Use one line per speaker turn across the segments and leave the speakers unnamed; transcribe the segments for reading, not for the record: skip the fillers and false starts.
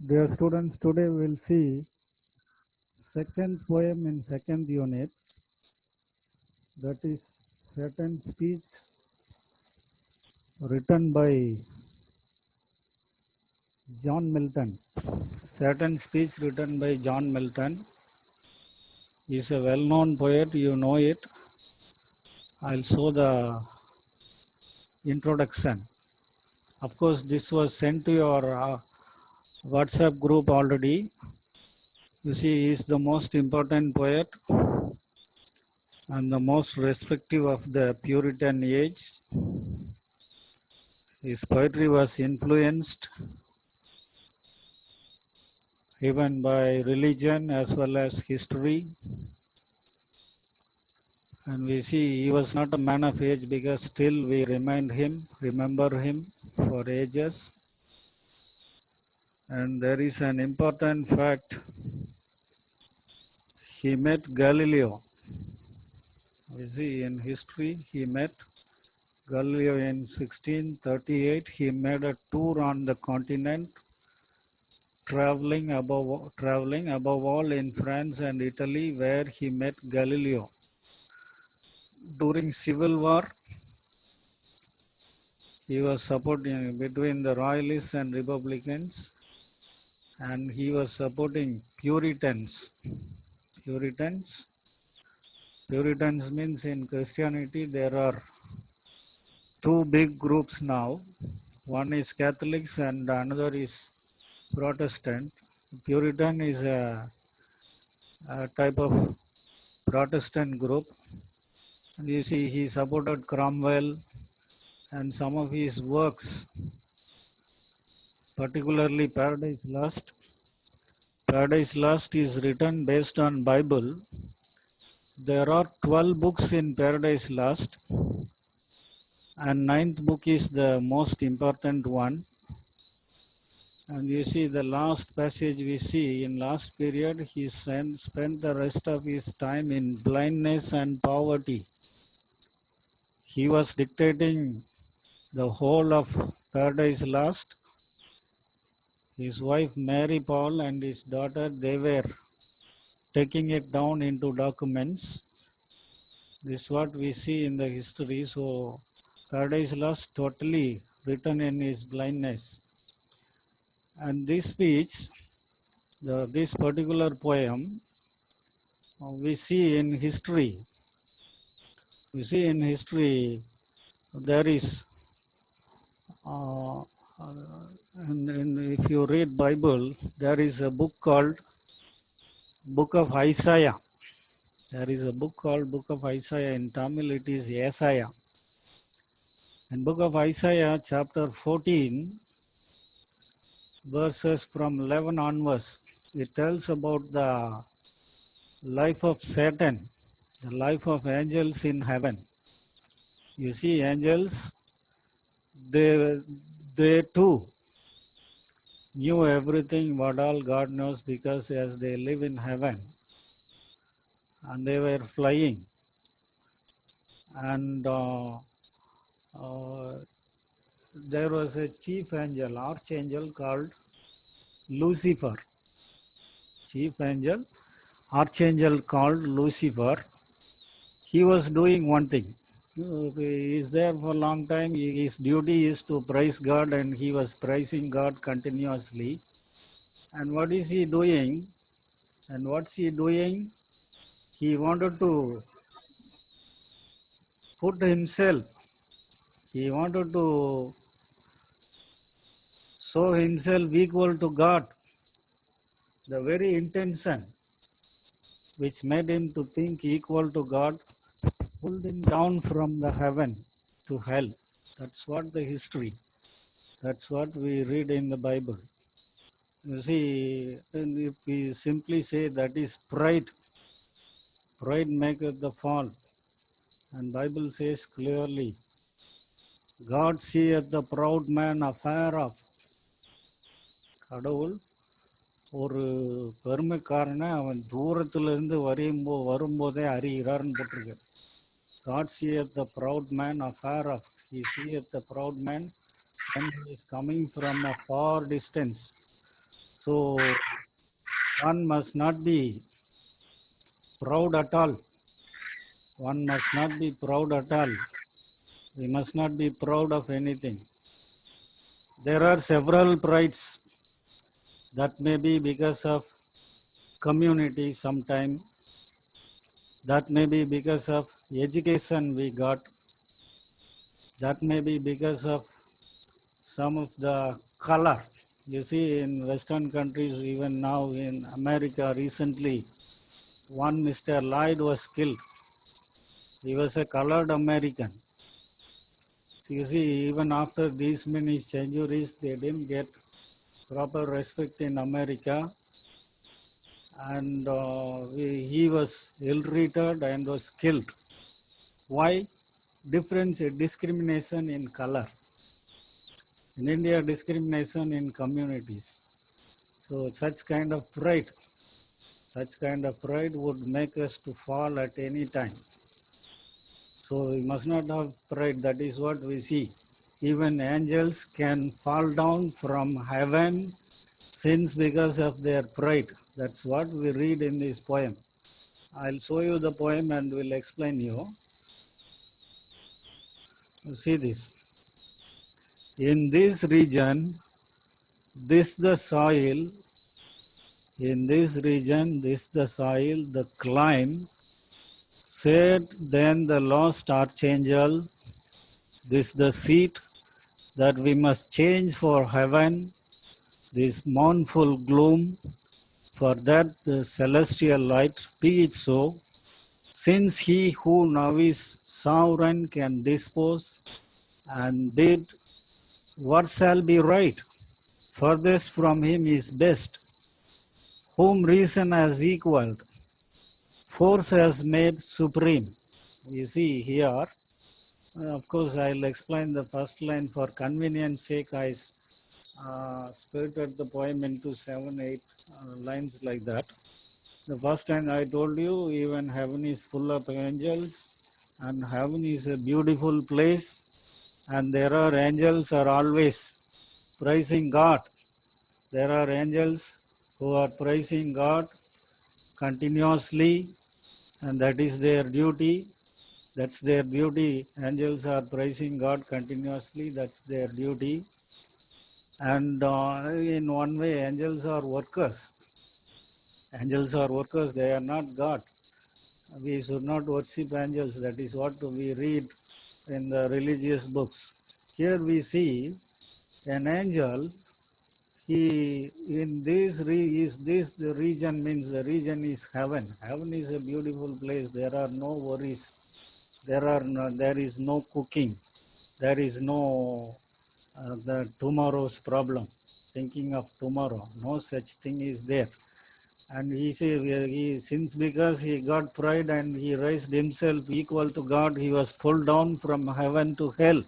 Dear students, today we will see second poem in second unit, that is certain speech written by John Milton. Certain speech written by John Milton is a well-known poet, you know it. I'll show the introduction. Of course, this was sent to your WhatsApp group already. You see, he is the most important poet and the most respective of the Puritan age. His poetry was influenced even by religion as well as history. And we see he was not a man of age because still we remember him for ages. And there is an important fact. He met Galileo. We see in history he met Galileo in 1638. He made a tour on the continent, traveling above all in France and Italy, where he met Galileo. During Civil War, he was supporting between the Royalists and Republicans, and he was supporting Puritans. Puritans means in Christianity there are two big groups now. One is Catholics and another is Protestant. Puritan is a type of Protestant group. And you see, he supported Cromwell and some of his works, particularly Paradise Lost. Paradise Lost is written based on Bible. There are 12 books in Paradise Lost, and 9th book is the most important one. And you see the last passage we see in last period, he spent the rest of his time in blindness and poverty. He was dictating the whole of Paradise Lost. His wife Mary Paul and his daughter, they were taking it down into documents. This is what we see in the history. So Paradise Lost totally written in his blindness. And this speech, this particular poem, we see in history. We see in history there is, and if you read Bible, there is a book called Book of Isaiah. There is a book called Book of Isaiah. In Tamil it is Isaiah. In Book of Isaiah, chapter 14, verses from 11 onwards, it tells about the life of Satan, the life of angels in heaven. You see, angels, they too knew everything what all God knows, because as they live in heaven and they were flying, and there was a chief angel, archangel called Lucifer. Chief angel, archangel called Lucifer. He was doing one thing. He is there for a long time. His duty is to praise God, and he was praising God continuously. And what is he doing? And what's he doing? He wanted to put himself, he wanted to show himself equal to God. The very intention which made him to think equal to God pulled him down from the heaven to hell. That's what the history. That's what we read in the Bible. You see, and if we simply say that is pride, pride maketh the fall. And Bible says clearly, God seeth the proud man afar off. கடவுள் ஒரு பெருமைக்காரனை அவன் தூரத்திலிருந்து வரும்போதே அறிகிறார்னு போட்டிருக்கு. God seeth the proud man afar off. He seeth the proud man when he is coming from a far distance. So one must not be proud at all. One must not be proud at all. We must not be proud of anything. There are several prides that may be because of community sometime, that may be because of education we got, that may be because of some of the color. You see, in Western countries, even now in America recently, one Mr. Lloyd was killed. He was a colored American. You see, even after these many centuries, they didn't get proper respect in America, and he was ill-treated and was killed. Why? Discrimination in color. In India, discrimination in communities. So such kind of pride would make us to fall at any time. So we must not have pride. That is what we see. Even angels can fall down from heaven sins because of their pride. That's what we read in this poem. I'll show you the poem and will explain you. See this. In this region, this the soil. In this region, this the soil, the clime. Said then the lost archangel, this the seat that we must change for heaven, this mournful gloom, for that the celestial light be it so, since he who now is sovereign can dispose and bid what shall be right, furthest from him is best, whom reason has equaled, force has made supreme. You see here, of course, I'll explain the first line for convenience sake. I spirited the poem into 7-8 lines like that. The first time I told you, even heaven is full of angels, and heaven is a beautiful place, and there are angels are always praising God. There are angels who are praising God continuously, and that is their duty. That's their duty. Angels are praising God continuously. That's their duty. And in one way, angels are workers. Angels are workers. They are not God. We should not worship angels. That is what we read in the religious books. Here we see an angel. He in this the region means the region is heaven. Heaven is a beautiful place. There are no worries. There is no cooking. There is no the tomorrow's problem. Thinking of tomorrow. No such thing is there. And he said, since because he got pride and he raised himself equal to God, he was pulled down from heaven to hell.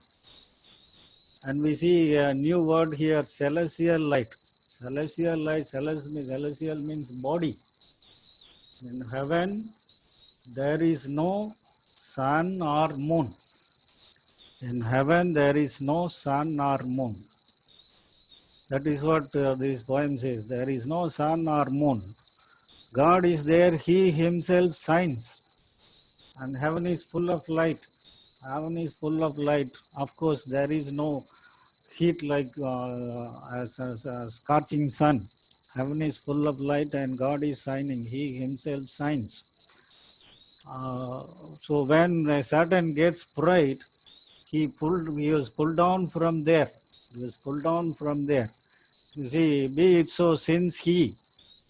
And we see a new word here, celestial light. Celestial light, celestial means body. In heaven, there is no sun or moon. In heaven, there is no sun or moon. That is what this poem says. There is no sun or moon. God is there, he himself shines. And heaven is full of light. Heaven is full of light. Of course, there is no heat like as a scorching sun. Heaven is full of light and God is shining. He himself shines. So when Satan gets pride, he was pulled down from there. He was pulled down from there. You see, be it so since he.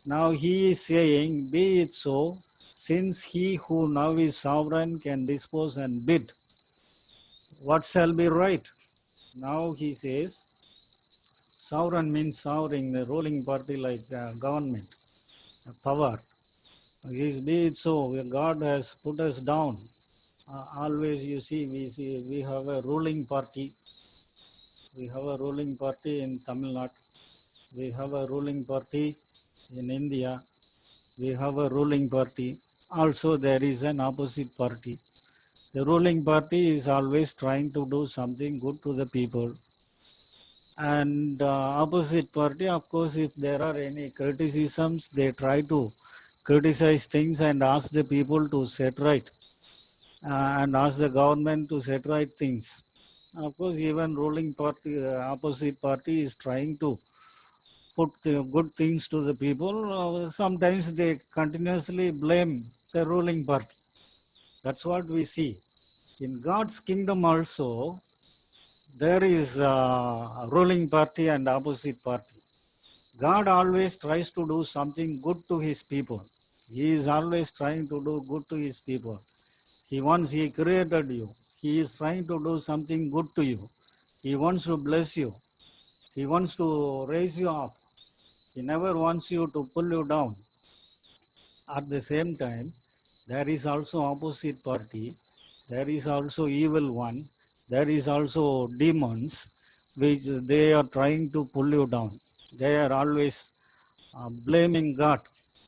Now he is saying, be it so, since he who now is sovereign can dispose and bid. What shall be right? Now he says, sovereign means sovereign, the ruling party like government, power. Be it so, God has put us down. Always you see, we have a ruling party. We have a ruling party in Tamil Nadu. We have a ruling party in India. We have a ruling party. Also, there is an opposite party. The ruling party is always trying to do something good to the people. And opposite party, of course, if there are any criticisms, they try to criticize things and ask the people to set right and ask the government to set right things. Of course, even ruling party, opposite party is trying to put the good things to the people. Sometimes they continuously blame the ruling party. That's what we see. In God's kingdom also, there is a ruling party and opposite party. God always tries to do something good to his people. He is always trying to do good to his people. He created you. He is trying to do something good to you. He wants to bless you. He wants to raise you up. He never wants you to pull you down. At the same time, there is also opposite party. There is also evil one. There is also demons, which they are trying to pull you down. They are always blaming God.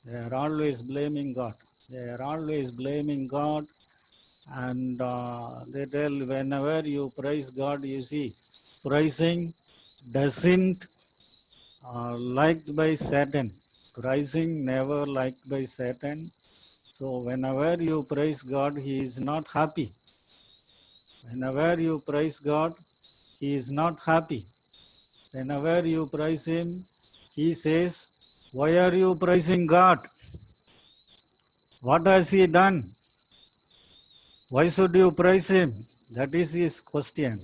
They are always blaming God. They are always blaming God. And they tell whenever you praise God, you see, praising doesn't liked by Satan. Praising never liked by Satan. So whenever you praise God, he is not happy. Whenever you praise God, he is not happy. Whenever you praise him, he says, why are you praising God? What has he done? Why should you praise him? That is his question.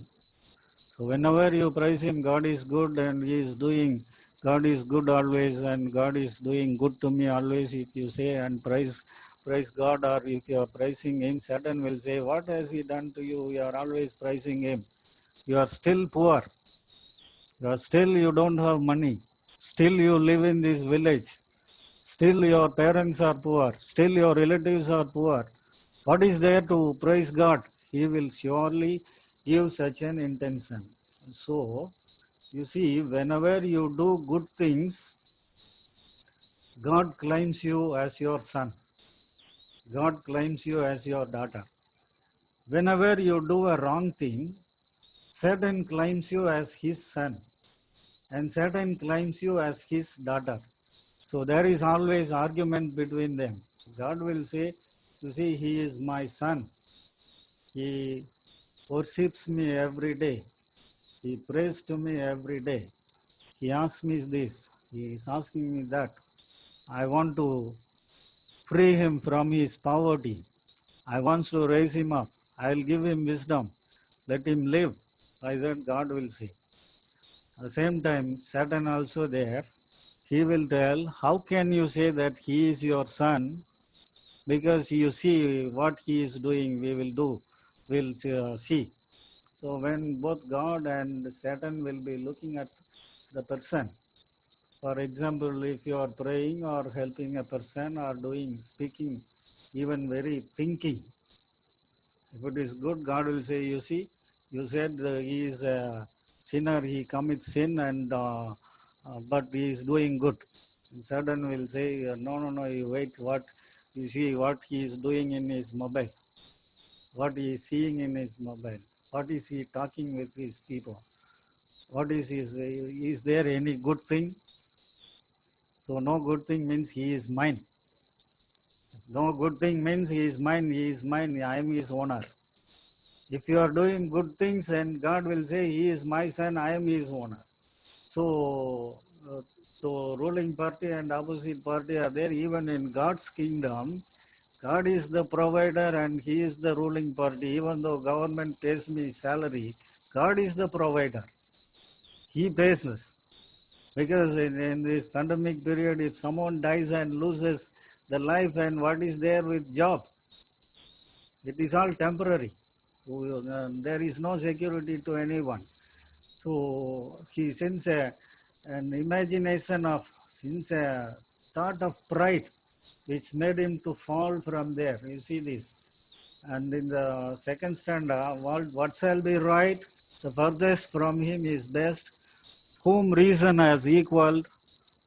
So whenever you praise him, God is good and he is doing, God is good always and God is doing good to me always. If you say and praise God, or if you are praising him, Satan will say, what has he done to you? You are always praising him. You are still poor. You don't have money. Still you live in this village. Still your parents are poor. Still your relatives are poor. What is there to praise God? He will surely give such an intention. So, you see, whenever you do good things, God claims you as your son. God claims you as your daughter. Whenever you do a wrong thing, Satan claims you as his son and Satan claims you as his daughter. So there is always argument between them. God will say, you see, he is my son. He worships me every day. He prays to me every day. He asks me this. He is asking me that. I want to free him from his poverty. I want to raise him up. I'll give him wisdom. Let him live. Like that God will say. At the same time, Satan also there. He will tell, how can you say that he is your son? Because you see what he is doing, we will do. We'll see. So when both God and Satan will be looking at the person, for example, if you are praying or helping a person or doing, speaking, even very thinking, if it is good, God will say, you see, you said he is a sinner, he commits sin, and but he is doing good. And Satan will say, no, you wait, what you see, what he is doing in his mobile, what he is seeing in his mobile, what is he talking with his people, what is there any good thing? So no good thing means he is mine. No good thing means he is mine, I am his owner. If you are doing good things, then God will say, he is my son, I am his owner. So, ruling party and opposite party are there. Even in God's kingdom, God is the provider and he is the ruling party. Even though government pays me salary, God is the provider. He pays us. Because in this pandemic period, if someone dies and loses the life, and what is there with job? It is all temporary. There is no security to anyone. So he sends an imagination of, since a thought of pride, which made him to fall from there. You see this. And in the second stanza, what shall be right? The furthest from him is best, whom reason has equaled,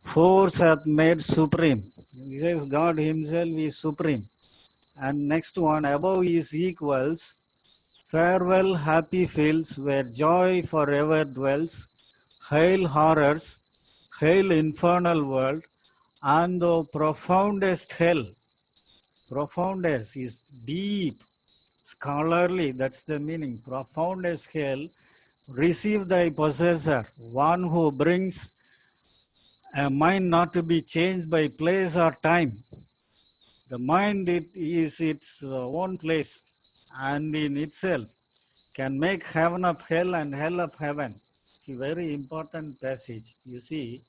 force hath made supreme. He says God himself is supreme. And next one, above his equals, farewell happy fields where joy forever dwells, hail horrors, hail infernal world, and the profoundest hell. Profoundest is deep, scholarly, that's the meaning. Profoundest hell, receive thy possessor, one who brings a mind not to be changed by place or time. The mind it is its own place and in itself can make heaven of hell and hell of heaven. A very important passage. You see,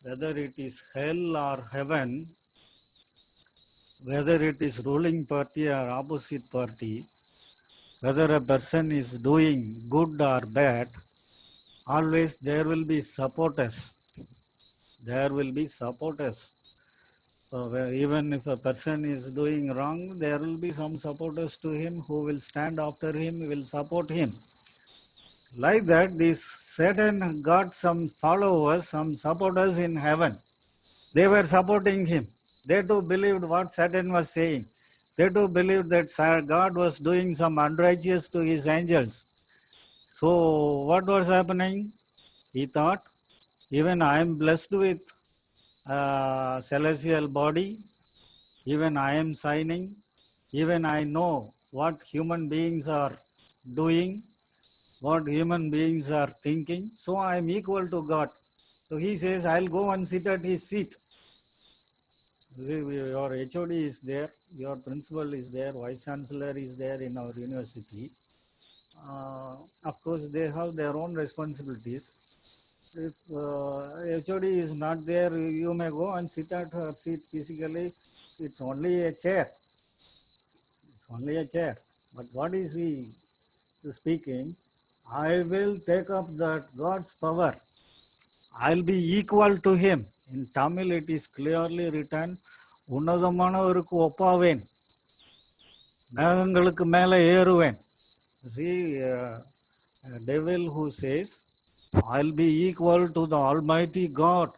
whether it is hell or heaven, whether it is ruling party or opposite party, whether a person is doing good or bad, always there will be supporters. There will be supporters. So even if a person is doing wrong, there will be some supporters to him who will stand after him, will support him. Like that, this Satan got some followers, some supporters in heaven. They were supporting him. They too believed what Satan was saying. They too believed that God was doing some unrighteous to his angels. So what was happening? He thought, even I am blessed with a celestial body, even I am signing, even I know what human beings are doing, what human beings are thinking, so I am equal to God. So he says, I'll go and sit at his seat. You see, your HOD is there, your principal is there, vice chancellor is there in our university. Of course, they have their own responsibilities. If HOD is not there, you may go and sit at her seat physically. It's only a chair. It's only a chair. But what is he speaking? I will take up that God's power. I'll be equal to him. In Tamil, it is clearly written, உன்னதமானவருக்கு ஒப்பாவேன், மேகங்களுக்கு மேலே ஏறுவேன். See, a devil who says, I'll be equal to the Almighty God.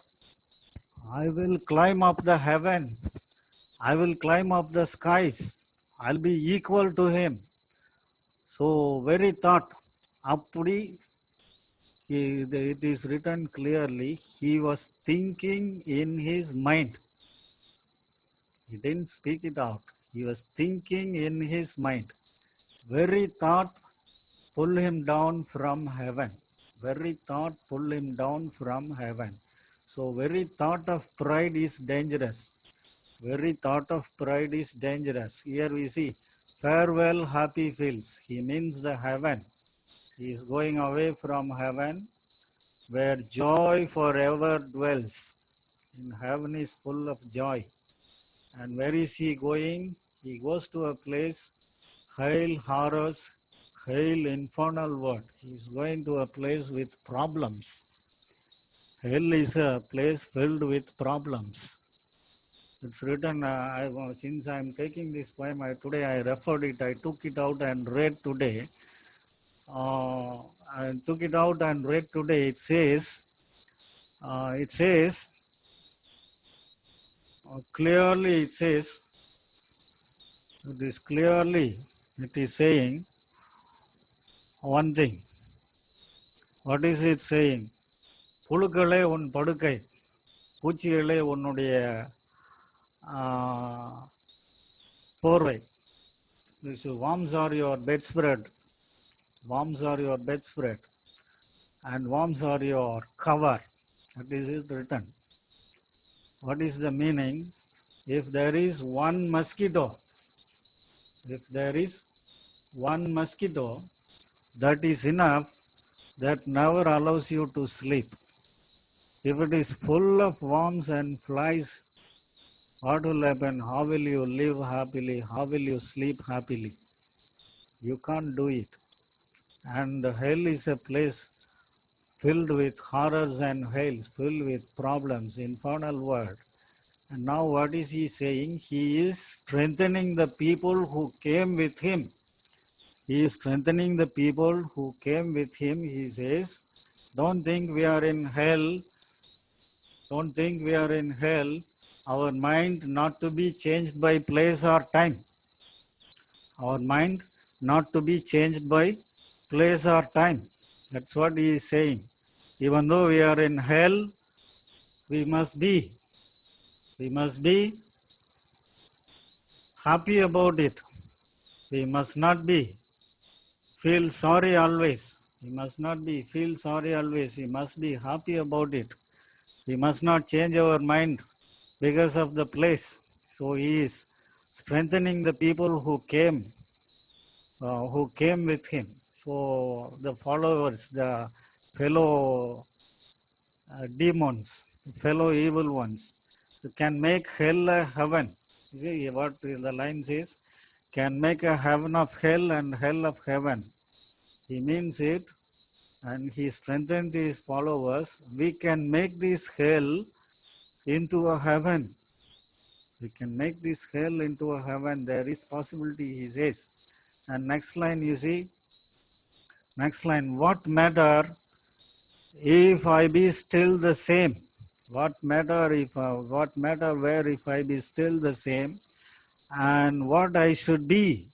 I will climb up the heavens. I will climb up the skies. I'll be equal to him. So, very thought, appadi, it is written clearly, he was thinking in his mind. He didn't speak it out. He was thinking in his mind. Very thought pull him down from heaven. Very thought pull him down from heaven. So very thought of pride is dangerous. Very thought of pride is dangerous. Here we see, farewell happy fields. He means the heaven. He is going away from heaven where joy forever dwells. In heaven is full of joy. And where is he going? He goes to a place, hail horrors, hail infernal world. He is going to a place with problems. Hell is a place filled with problems. It's written, since I am taking this poem, today I referred it, I took it out and read today. I took it out and read today. It says, clearly it says, it is saying one thing. What is it saying? புழுக்களே உன் படுக்கை, பூச்சிகளே உன்னுடைய போர்வை. So worms are your bedspread. Worms are your bedspread. And worms are your cover. That is it written. What is the meaning? If there is one mosquito, that is enough, that never allows you to sleep. If it is full of worms and flies, what will happen? How will you live happily? How will you sleep happily? You can't do it. And hell is a place filled with horrors and hails, filled with problems, infernal world. And now what is he saying? He is strengthening the people who came with him. He is strengthening the people who came with him. He says, don't think we are in hell. Don't think we are in hell. Our mind not to be changed by place or time. Our mind not to be changed by place or time. That's what he is saying. Even though we are in hell, we must be happy about it. We must not be feel sorry always. We must not be feel sorry always. We must be happy about it. We must not change our mind because of the place. So he is strengthening the people who came with him. So the followers, the fellow demons, fellow evil ones, can make hell a heaven. You see what the line says? Can make a heaven of hell and hell of heaven. He means it, and he strengthened his followers. We can make this hell into a heaven. We can make this hell into a heaven. There is possibility, he says. And next line, you see, next line, what matter if I be still the same? What matter where if I be still the same, and what I should be,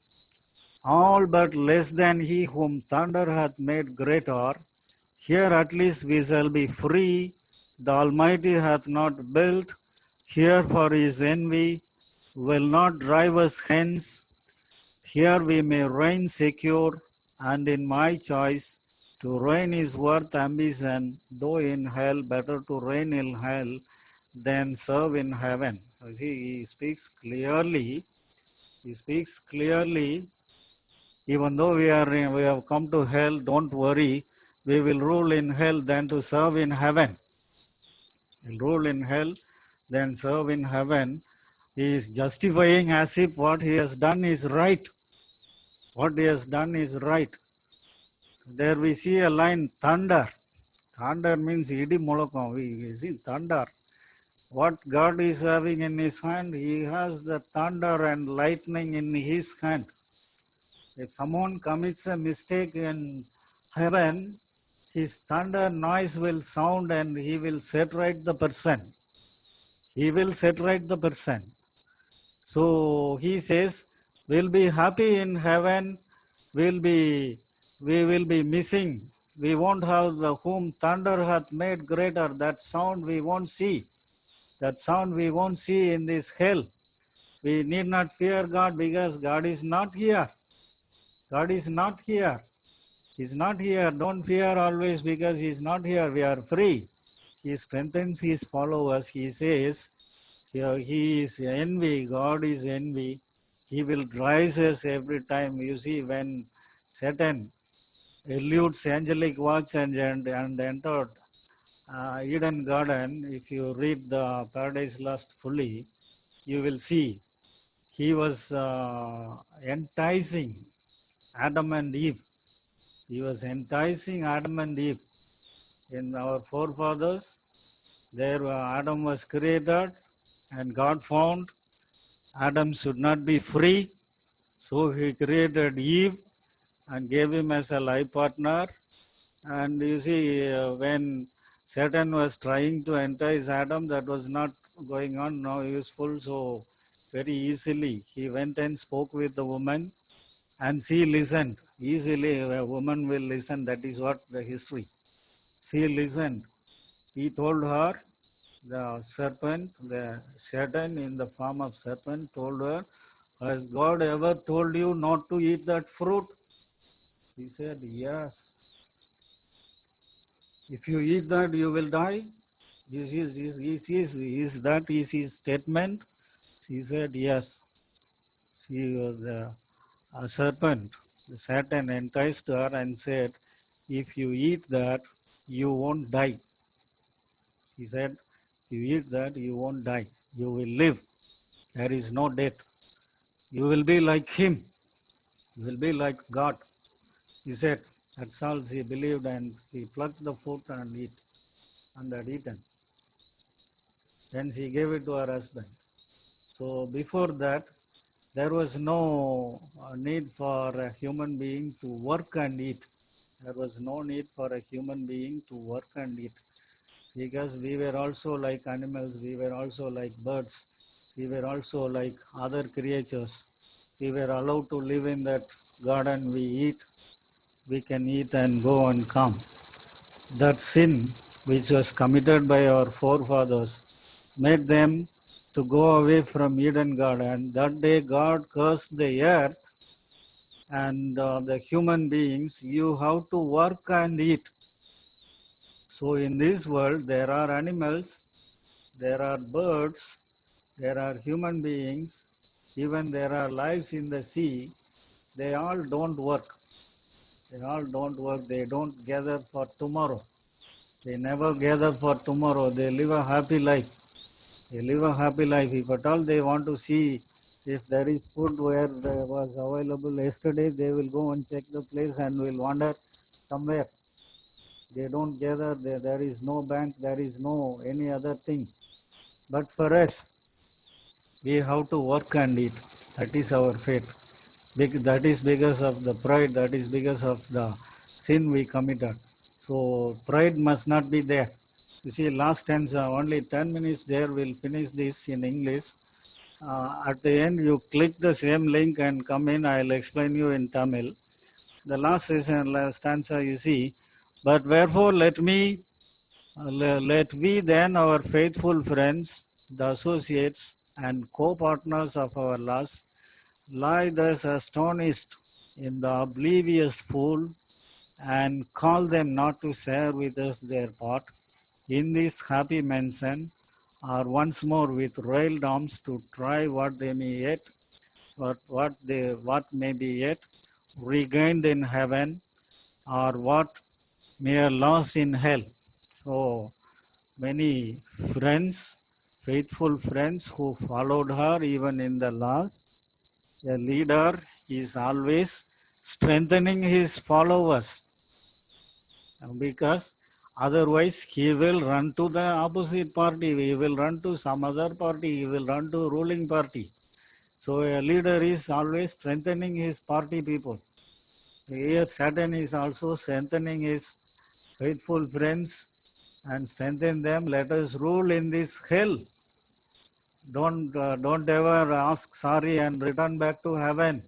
all but less than he whom thunder hath made greater. Here at least we shall be free. The Almighty hath not built here for his envy, will not drive us hence. Here we may reign secure, and in my choice, to reign is worth ambition, though in hell, better to reign in hell than serve in heaven. He speaks clearly. He speaks clearly. Even though we have come to hell, don't worry. We will rule in hell than to serve in heaven. We'll rule in hell than serve in heaven. He is justifying as if what he has done is right. What he has done is right. There we see a line, thunder. Thunder means idi molokam. We see thunder. What God is having in his hand, he has the thunder and lightning in his hand. If someone commits a mistake in heaven, his thunder noise will sound and he will set right the person. He will set right the person. So he says, we'll be happy in heaven, we will be missing. We won't have the whom thunder hath made greater. That sound we won't see. That sound we won't see in this hell. We need not fear God because God is not here. God is not here. He's not here. Don't fear always because he's not here. We are free. He strengthens his followers. He says, he is envy. God is envy. He will drive us every time. You see, when Satan eludes angelic watch and entered Eden Garden, if you read the Paradise Lost fully, you will see he was enticing Adam and Eve. He was enticing Adam and Eve. In our forefathers, there Adam was created and God found Adam should not be free. So he created Eve and gave him as a life partner. And you see, when Satan was trying to entice Adam, that was not going on, no useful. So very easily he went and spoke with the woman and she listened. Easily a woman will listen. That is what the history. She listened. He told her, the serpent, the Satan in the form of serpent told her, has God ever told you not to eat that fruit? She said, yes. If you eat that, you will die. Is that his statement? She said, yes. She was a serpent. The Satan enticed her and said, if you eat that, you won't die. He said, if you eat that, you won't die. You will live. There is no death. You will be like him. You will be like God. He said, that's all she believed, and he plucked the fruit and had eaten. Then she gave it to her husband. So before that, there was no need for a human being to work and eat. There was no need for a human being to work and eat. Because we were also like animals, we were also like birds, we were also like other creatures. We were allowed to live in that garden, we eat, we can eat and go and come. that sin which was committed by our forefathers made them to go away from Eden garden. That day God cursed the earth and the human beings. You have to work and eat. So in this world there are animals, there are birds, there are human beings, even there are lives in the sea. They all don't work. They all don't work. They don't gather for tomorrow. They never gather for tomorrow. They live a happy life. They live a happy life. If at all they want to see if there is food where there was available yesterday, they will go and check the place and will wander somewhere. They don't gather. There is no bank. There is no any other thing. But for us, we have to work and eat. That is our fate. That is because of the pride. That is because of the sin we committed. So pride must not be there. You see, last stanza, only 10 minutes there, we'll finish this in English. At the end, you click the same link and come in, I'll explain you in Tamil. The last stanza, you see, but wherefore let we then, our faithful friends, the associates and co-partners of our loss, lie thus astonished in the oblivious pool and call them not to share with us their part in this happy mansion, or once more with railed arms to try what they may yet, what may be yet regained in heaven, or what mere loss in hell. So many friends, faithful friends who followed her even in the loss. A leader is always strengthening his followers because otherwise he will run to the opposite party, he will run to some other party, he will run to ruling party. So a leader is always strengthening his party people. Here Satan is also strengthening his faithful friends and strengthen them. Let us rule in this hell. Don't ever ask sorry and return back to heaven.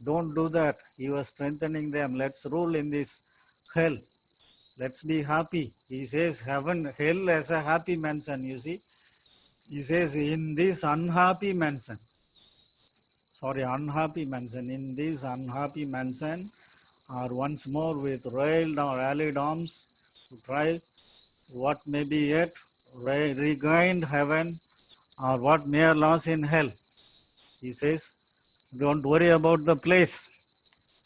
Don't do that. He was strengthening them. Let's rule in this hell. Let's be happy. He says heaven, hell as a happy mansion, you see. He says in this unhappy mansion, in this unhappy mansion, are once more with railed or rallied arms to try what may be yet regained heaven or what mere loss in hell. He says, don't worry about the place.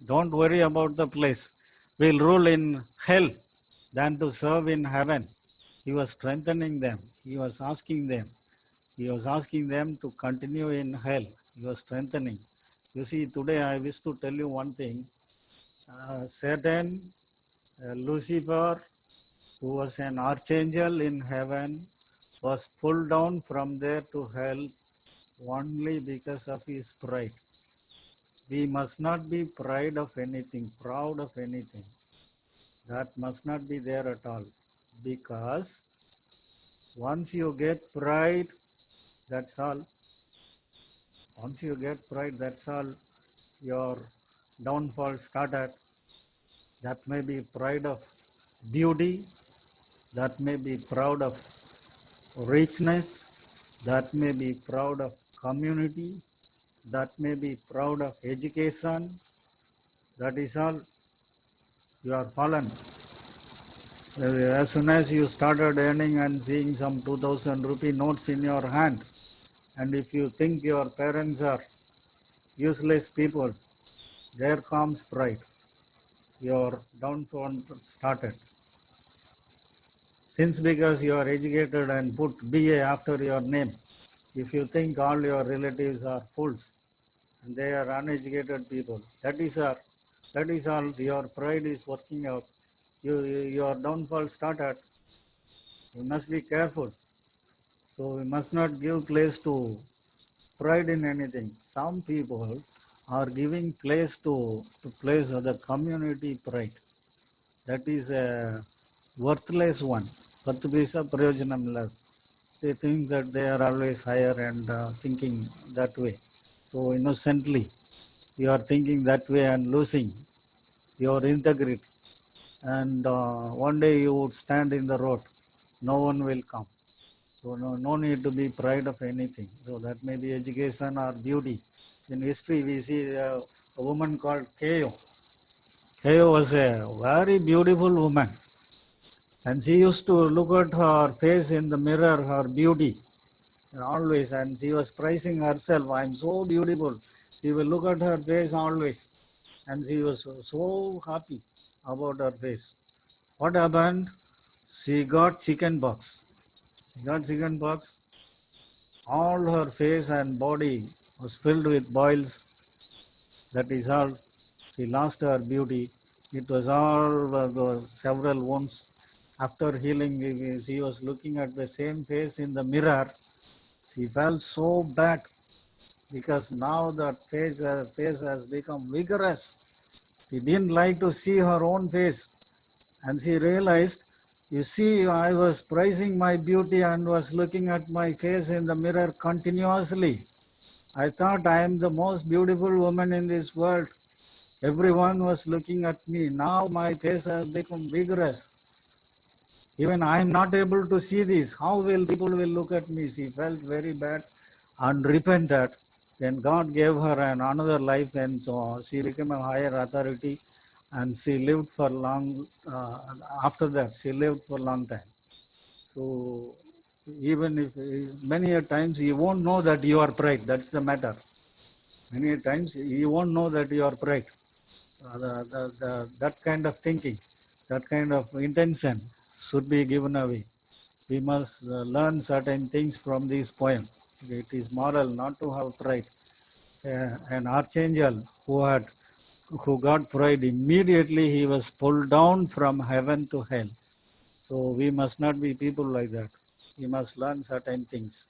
Don't worry about the place. We'll rule in hell than to serve in heaven. He was strengthening them. He was asking them. He was asking them to continue in hell. He was strengthening. You see, today I wish to tell you one thing. Satan, Lucifer, who was an archangel in heaven, was pulled down from there to hell only because of his pride. We must not be proud of anything. That must not be there at all. Because once you get pride, that's all. Once you get pride, that's all. Your downfall started. That may be pride of beauty. That may be proud of richness. That may be proud of community. That may be proud of education. That is all. You are fallen. As soon as you started earning and seeing some 2000 rupee notes in your hand, and if you think your parents are useless people, there comes pride. Your downfall started. Since because you are educated and put BA after your name, if you think all your relatives are fools and they are uneducated people, that is all. Your pride is working out. Your downfall started. You must be careful. So we must not give place to pride in anything. Some people are giving place to place of the community pride. That is a worthless one. Patupisa prayojanam. They think that they are always higher and thinking that way. So innocently, you are thinking that way and losing your integrity. and one day you would stand in the road, no one will come. So no need to be pride of anything. So that may be education or beauty. In history, we see a woman called Keo. Keo was a very beautiful woman, and she used to look at her face in the mirror, her beauty, always, and she was praising herself. I'm so beautiful. She will look at her face always, and she was so happy about her face. What happened? She got chicken pox. She got chicken pox. All her face and body was filled with boils. That is all. She lost her beauty. It was all several wounds. After healing, she was looking at the same face in the mirror. She felt so bad because now that face has become vigorous. She didn't like to see her own face, and she realized, you see, I was praising my beauty and was looking at my face in the mirror continuously. I thought I am the most beautiful woman in this world. Everyone was looking at me. Now my face has become vigorous. Even I am not able to see this. How will people will look at me? She felt very bad and repented. Then God gave her another life, and so she became a higher authority, and she lived for long. After that, she lived for a long time. So even if many a times you won't know that you are pride. That's the matter. Many a times you won't know that you are pride. That kind of thinking, that kind of intention should be given away. We must learn certain things from this poem. It is moral not to have pride. An archangel who got pride, immediately he was pulled down from heaven to hell. So we must not be people like that. We must learn certain things.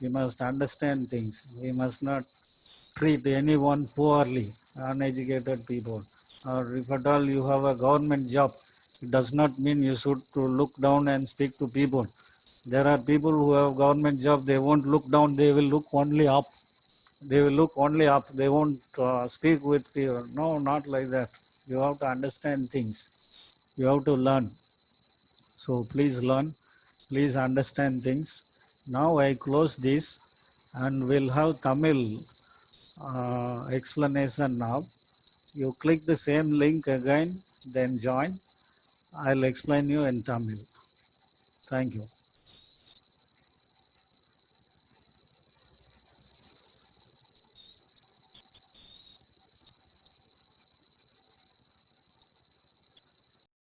We must understand things. We must not treat anyone poorly, uneducated people. Or if at all you have a government job, it does not mean you should to look down and speak to people. There are people who have government job, they won't look down, they will look only up. They will look only up, they won't speak with people. No, not like that. You have to understand things. You have to learn. So please learn, please understand things. Now I close this and we'll have Tamil explanation now. You click the same link again, then join. I'll explain you in Tamil. Thank you.